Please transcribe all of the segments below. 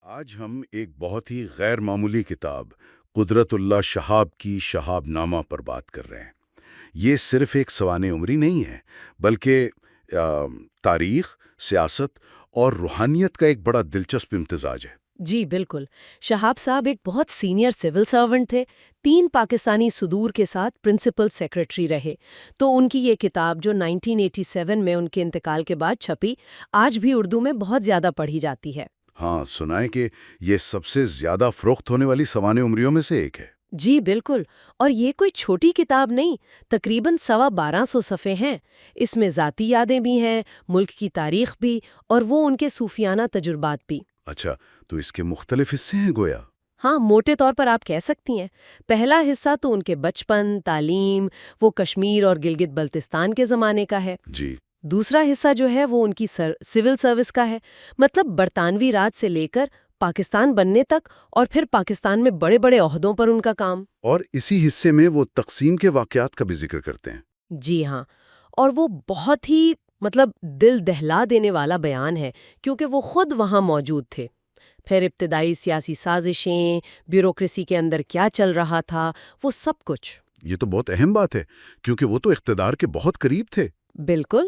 آج ہم ایک بہت ہی غیر معمولی کتاب قدرت اللہ شہاب کی شہاب نامہ پر بات کر رہے ہیں۔ یہ صرف ایک سوانح عمری نہیں ہے، بلکہ تاریخ، سیاست اور روحانیت کا ایک بڑا دلچسپ امتزاج ہے۔ جی بالکل۔ شہاب صاحب ایک بہت سینئر سول سرونٹ تھے، 3 پاکستانی صدور کے ساتھ پرنسپل سیکرٹری رہے۔ تو ان کی یہ کتاب جو 1987 میں ان کے انتقال کے بعد چھپی، آج بھی اردو میں بہت زیادہ پڑھی جاتی ہے۔ ہاں، سنا ہے کہ یہ سب سے زیادہ فروخت ہونے والی سوانح عمریوں میں سے ایک ہے۔ جی بالکل، اور یہ کوئی چھوٹی کتاب نہیں، تقریباً 1250 صفحے ہیں۔ اس میں ذاتی یادیں بھی ہیں، ملک کی تاریخ بھی، اور وہ ان کے صوفیانہ تجربات بھی۔ اچھا، تو اس کے مختلف حصے ہیں گویا۔ ہاں، موٹے طور پر آپ کہہ سکتی ہیں۔ پہلا حصہ تو ان کے بچپن، تعلیم، وہ کشمیر اور گلگت بلتستان کے زمانے کا ہے۔ جی۔ دوسرا حصہ جو ہے وہ ان کی سول سروس کا ہے، مطلب برطانوی راج سے لے کر پاکستان بننے تک، اور پھر پاکستان میں بڑے بڑے عہدوں پر ان کا کام۔ اور اسی حصے میں وہ تقسیم کے واقعات کا بھی ذکر کرتے ہیں۔ جی ہاں، اور وہ بہت ہی دل دہلا دینے والا بیان ہے، کیونکہ وہ خود وہاں موجود تھے۔ پھر ابتدائی سیاسی سازشیں، بیوروکریسی کے اندر کیا چل رہا تھا، وہ سب کچھ۔ یہ تو بہت اہم بات ہے، کیونکہ وہ تو اقتدار کے بہت قریب تھے۔ بالکل۔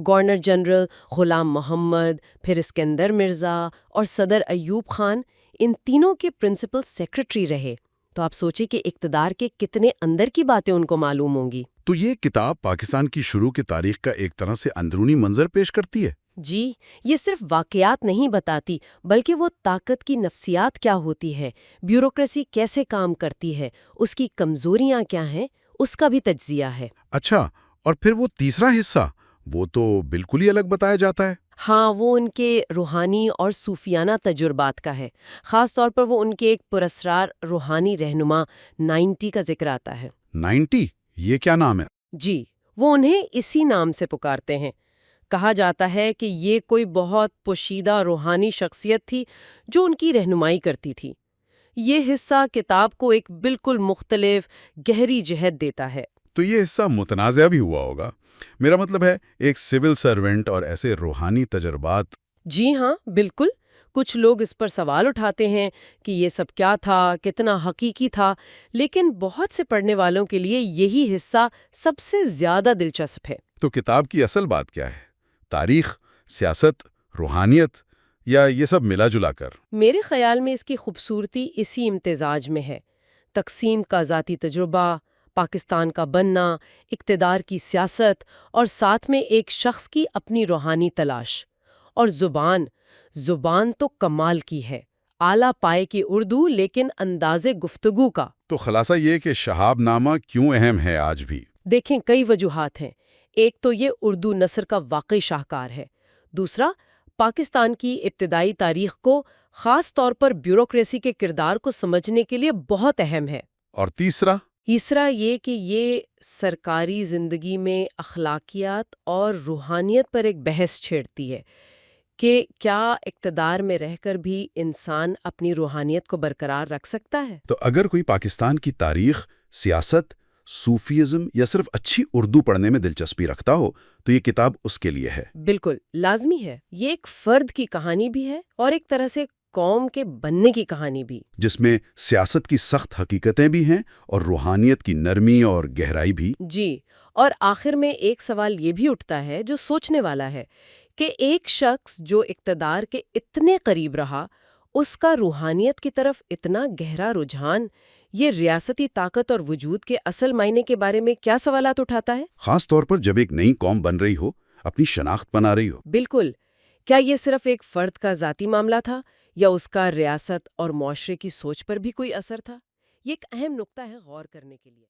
گورنر جنرل غلام محمد، پھر اسکندر مرزا اور صدر ایوب خان، ان تینوں کے پرنسپل سیکرٹری رہے۔ تو آپ سوچیں کہ اقتدار کے کتنے اندر کی باتیں ان کو معلوم ہوں گی۔ تو یہ کتاب پاکستان کی شروع کی تاریخ کا ایک طرح سے اندرونی منظر پیش کرتی ہے۔ جی، یہ صرف واقعات نہیں بتاتی، بلکہ وہ طاقت کی نفسیات کیا ہوتی ہے، بیوروکریسی کیسے کام کرتی ہے، اس کی کمزوریاں کیا ہیں، اس کا بھی تجزیہ ہے۔ اچھا، اور پھر وہ تیسرا حصہ، وہ تو بالکل ہی الگ بتایا جاتا ہے۔ ہاں، وہ ان کے روحانی اور صوفیانہ تجربات کا ہے۔ خاص طور پر وہ ان کے ایک پراسرار روحانی رہنما 90 کا ذکر آتا ہے۔ 90؟ یہ کیا نام ہے؟ جی، وہ انہیں اسی نام سے پکارتے ہیں۔ کہا جاتا ہے کہ یہ کوئی بہت پوشیدہ روحانی شخصیت تھی جو ان کی رہنمائی کرتی تھی۔ یہ حصہ کتاب کو ایک بالکل مختلف، گہری جہت دیتا ہے۔ تو یہ حصہ متنازع بھی ہوا ہوگا۔ میرا مطلب ہے ایک سول سرونٹ اور ایسے روحانی تجربات۔ جی ہاں، بالکل۔ کچھ لوگ اس پر سوال اٹھاتے ہیں کہ یہ سب کیا تھا، کتنا حقیقی تھا، لیکن بہت سے پڑھنے والوں کے لیے یہی حصہ سب سے زیادہ دلچسپ ہے۔ تو کتاب کی اصل بات کیا ہے؟ تاریخ، سیاست، روحانیت، یا یہ سب ملا جلا کر؟ میرے خیال میں اس کی خوبصورتی اسی امتزاج میں ہے۔ تقسیم کا ذاتی تجربہ، پاکستان کا بننا، اقتدار کی سیاست، اور ساتھ میں ایک شخص کی اپنی روحانی تلاش۔ اور زبان تو کمال کی ہے، اعلیٰ پائے کی اردو، لیکن انداز گفتگو کا۔ تو خلاصہ یہ کہ شہاب نامہ کیوں اہم ہے آج بھی؟ دیکھیں، کئی وجوہات ہیں۔ ایک تو یہ اردو نثر کا واقعی شاہکار ہے۔ دوسرا، پاکستان کی ابتدائی تاریخ کو، خاص طور پر بیوروکریسی کے کردار کو سمجھنے کے لیے بہت اہم ہے۔ اور تیسرا یہ کہ یہ سرکاری زندگی میں اخلاقیات اور روحانیت پر ایک بحث چھیڑتی ہے کہ کیا اقتدار میں رہ کر بھی انسان اپنی روحانیت کو برقرار رکھ سکتا ہے۔ تو اگر کوئی پاکستان کی تاریخ، سیاست، صوفیزم یا صرف اچھی اردو پڑھنے میں دلچسپی رکھتا ہو تو یہ کتاب اس کے لیے ہے۔ بالکل لازمی ہے۔ یہ ایک فرد کی کہانی بھی ہے اور ایک طرح سے قوم کے بننے کی کہانی بھی، جس میں سیاست کی سخت حقیقتیں بھی ہیں اور روحانیت کی نرمی اور گہرائی بھی۔ جی، اور آخر میں ایک سوال یہ بھی اٹھتا ہے جو سوچنے والا ہے کہ ایک شخص جو اقتدار کے اتنے قریب رہا، اس کا روحانیت کی طرف اتنا گہرا رجحان، یہ ریاستی طاقت اور وجود کے اصل معنی کے بارے میں کیا سوالات اٹھاتا ہے؟ خاص طور پر جب ایک نئی قوم بن رہی ہو، اپنی شناخت بنا رہی ہو۔ بالکل۔ کیا یہ صرف ایک فرد کا ذاتی معاملہ تھا، یا اس کا ریاست اور معاشرے کی سوچ پر بھی کوئی اثر تھا؟ یہ ایک اہم نقطہ ہے غور کرنے کے لیے۔